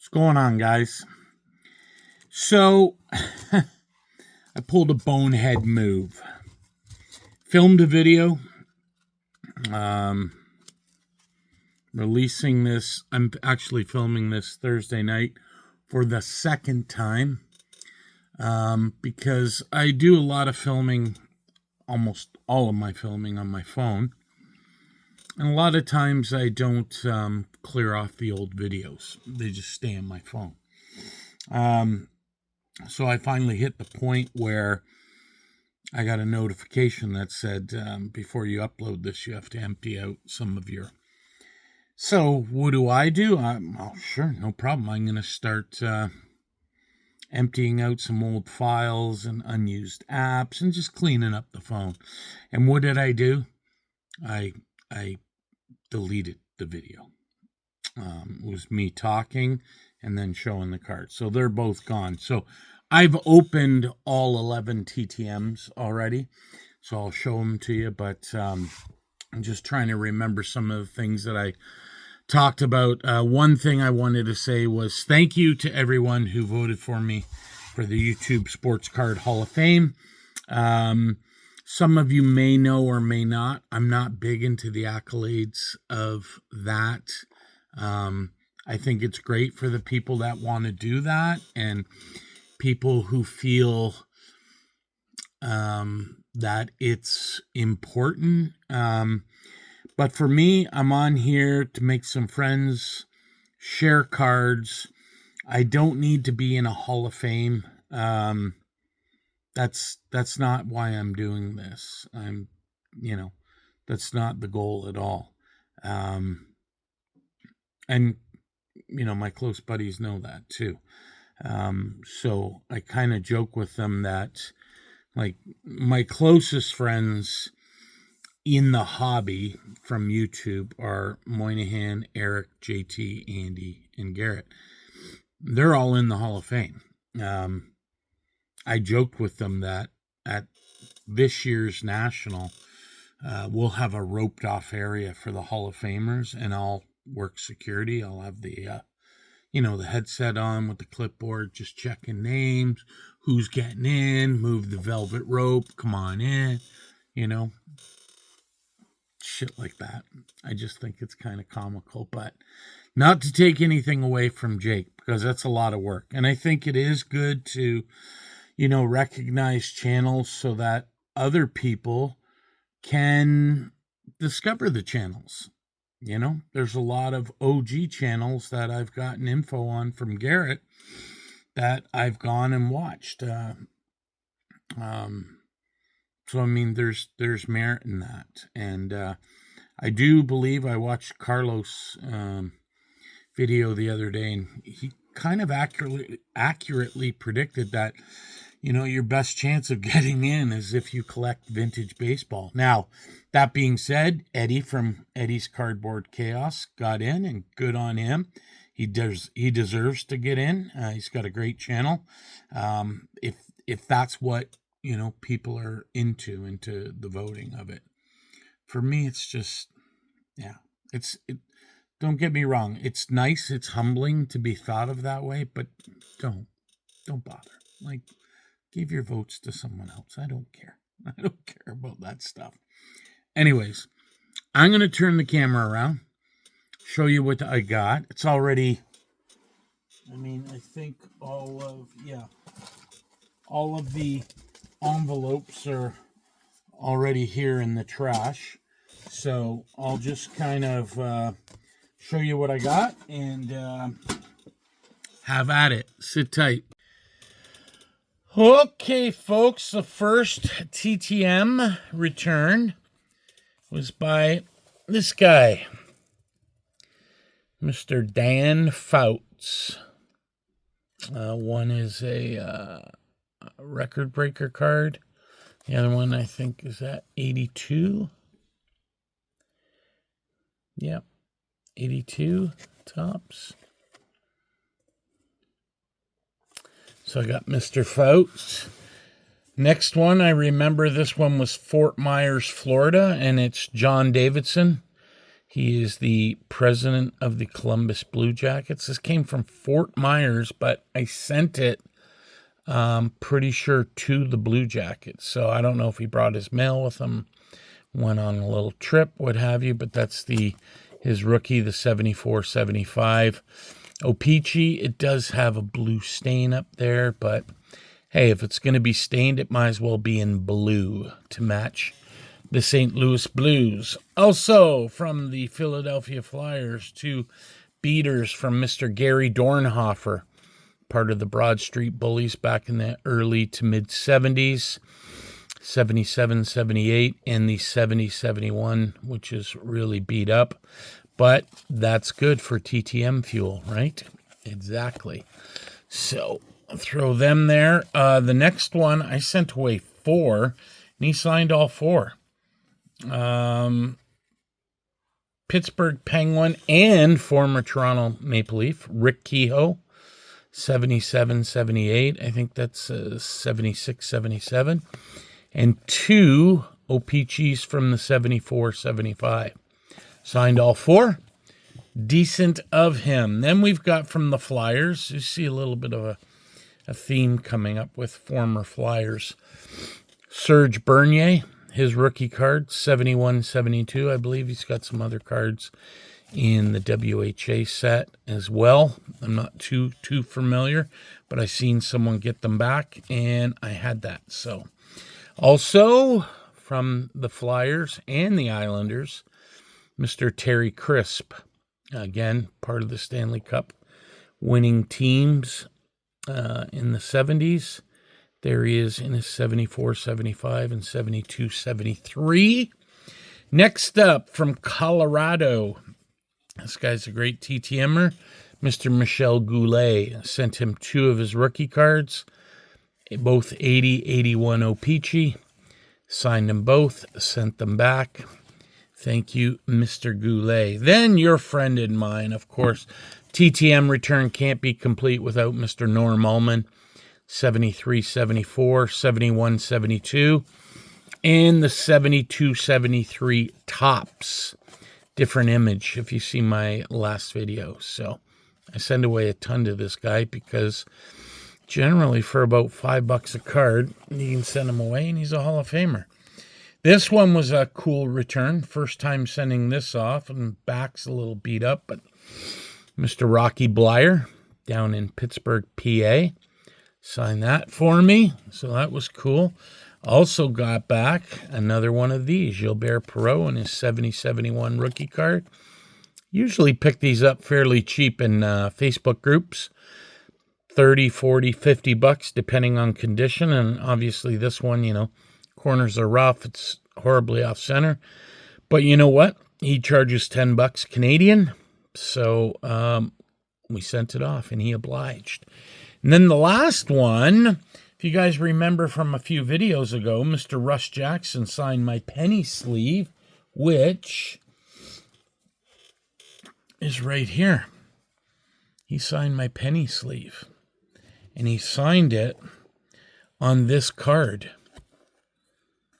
What's going on, guys? So, I pulled a bonehead move. Filmed a video. Releasing this. I'm actually filming this Thursday night for the second time. Because I do a lot of filming, almost all of my filming on my phone. And a lot of times I don't clear off the old videos. They just stay on my phone. So I finally hit the point where I got a notification that said, before you upload this, you have to empty out some of your... So what do? Oh, sure, no problem. I'm going to start emptying out some old files and unused apps and just cleaning up the phone. And what did I do? I deleted the video. It was me talking and then showing the cards. So they're both gone. So I've opened all 11 TTMs already. So I'll show them to you. But I'm just trying to remember some of the things that I talked about. One thing I wanted to say was thank you to everyone who voted for me for the YouTube Sports Card Hall of Fame. Some of you may know or may not. I'm not big into the accolades of that. I think it's great for the people that want to do that and people who feel that it's important. But for me, I'm on here to make some friends, share cards. I don't need to be in a Hall of Fame. That's not why I'm doing this. That's not the goal at all. And, my close buddies know that too. So I kind of joke with them that, like, my closest friends in the hobby from YouTube are Moynihan, Eric, JT, Andy, and Garrett. They're all in the Hall of Fame. I joked with them that at this year's National, we'll have a roped off area for the Hall of Famers, and I'll work security. I'll have the, the headset on with the clipboard, just checking names, who's getting in, move the velvet rope, come on in, shit like that. I just think it's kind of comical, but not to take anything away from Jake, because that's a lot of work. And I think it is good to, recognize channels so that other people can discover the channels. There's a lot of OG channels that I've gotten info on from Garrett that I've gone and watched. So, I mean, there's merit in that. And I do believe I watched Carlos' video the other day, and he kind of accurately predicted that, your best chance of getting in is if you collect vintage baseball. Now, that being said, Eddie from Eddie's Cardboard Chaos got in, and good on him. He deserves to get in. He's got a great channel. If that's what, people are into the voting of it. For me, it's just, don't get me wrong. It's nice. It's humbling to be thought of that way, but don't bother. Like, give your votes to someone else. I don't care. I don't care about that stuff. Anyways, I'm going to turn the camera around, show you what I got. It's already, I think all of the envelopes are already here in the trash. So I'll just kind of show you what I got and have at it. Sit tight. Okay, folks, the first TTM return was by this guy, Mr. Dan Fouts. One is a record breaker card. The other one, I think, is at 82. Yep, 82 tops. So I got Mr. Fouts. Next one, I remember this one was Fort Myers, Florida, and it's John Davidson. He is the president of the Columbus Blue Jackets. This came from Fort Myers, but I sent it, pretty sure, to the Blue Jackets. So I don't know if he brought his mail with him, went on a little trip, what have you, but that's his rookie, the 74-75. O-Pee-Chee, it does have a blue stain up there, but hey, if it's going to be stained, it might as well be in blue to match the St. Louis Blues. Also, from the Philadelphia Flyers, 2 beaters from Mr. Gary Dornhofer, part of the Broad Street Bullies back in the early to mid-70s, 77-78, and the 70-71, which is really beat up. But that's good for TTM fuel, right? Exactly. So I'll throw them there. The next one, I sent away 4, and he signed all 4. Pittsburgh Penguin and former Toronto Maple Leaf, Rick Kehoe, 77-78. I think that's 76-77. And 2 O-Pee-Chees from the 74-75. Signed all 4. Decent of him. Then we've got from the Flyers. You see a little bit of a theme coming up with former Flyers. Serge Bernier, his rookie card, 71-72. I believe he's got some other cards in the WHA set as well. I'm not too familiar, but I seen someone get them back, and I had that. So, also from the Flyers and the Islanders, Mr. Terry Crisp, again, part of the Stanley Cup winning teams in the 70s. There he is in his 74-75 and 72-73. Next up, from Colorado, this guy's a great TTMer, Mr. Michel Goulet. Sent him 2 of his rookie cards, both 80-81 O-Pee-Chee. Signed them both, sent them back. Thank you, Mr. Goulet. Then your friend and mine, of course. TTM return can't be complete without Mr. Norm Ullman. 73-74, 71-72, and the 72-73 tops. Different image if you see my last video. So I send away a ton to this guy because generally for about $5 a card, you can send him away and he's a Hall of Famer. This one was a cool return. First time sending this off, and back's a little beat up, but Mr. Rocky Blyer down in Pittsburgh, PA, signed that for me, so that was cool. Also got back another one of these, Gilbert Perreault and his 70-71 rookie card. Usually pick these up fairly cheap in Facebook groups, 30, 40, 50 bucks, depending on condition. And obviously this one, you know, corners are rough. It's horribly off center. But you know what? He charges 10 bucks Canadian. So we sent it off and he obliged. And then the last one, if you guys remember from a few videos ago, Mr. Russ Jackson signed my penny sleeve, which is right here. He signed my penny sleeve. And he signed it on this card.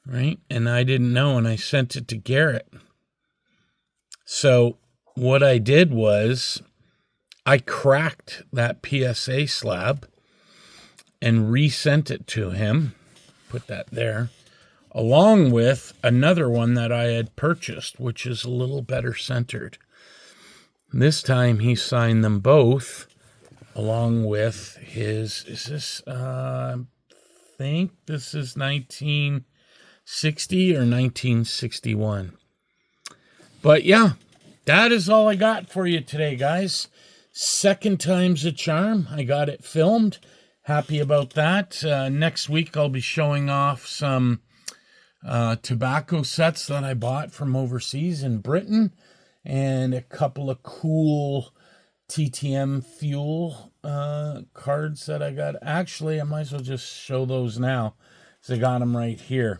Right? And I didn't know, and I sent it to Garrett. So what I did was I cracked that PSA slab and resent it to him. Put that there. Along with another one that I had purchased, which is a little better centered. This time he signed them both along with his, is this, I think this is 1960 or 1961. But yeah, that is all I got for you today, guys. Second time's a charm. I got it filmed. Happy about that. Next week I'll be showing off some tobacco sets that I bought from overseas in Britain, and a couple of cool TTM fuel cards that I got. Actually, I might as well just show those now, because I got them right here.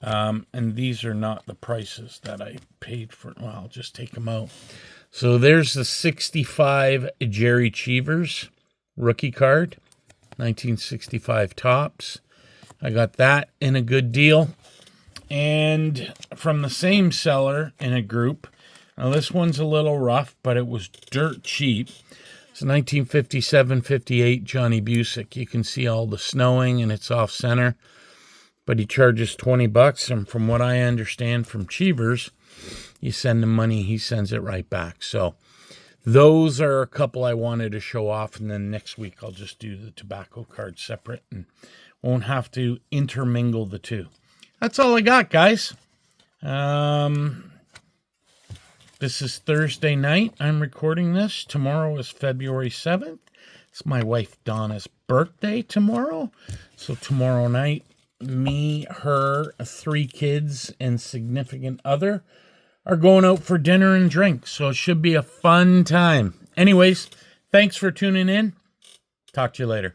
And these are not the prices that I paid for. Well, I'll just take them out. So there's the 65 Jerry Cheevers rookie card, 1965 tops. I got that in a good deal. And from the same seller in a group. Now, this one's a little rough, but it was dirt cheap. It's a 1957-58 Johnny Busick. You can see all the snowing, and it's off-center. But he charges $20, and from what I understand from Cheevers, you send him money, he sends it right back. So those are a couple I wanted to show off, and then next week I'll just do the tobacco card separate and won't have to intermingle the two. That's all I got, guys. This is Thursday night. I'm recording this. Tomorrow is February 7th. It's my wife Donna's birthday tomorrow. So tomorrow night, me, her, 3 kids, and significant other are going out for dinner and drinks. So it should be a fun time. Anyways, thanks for tuning in. Talk to you later.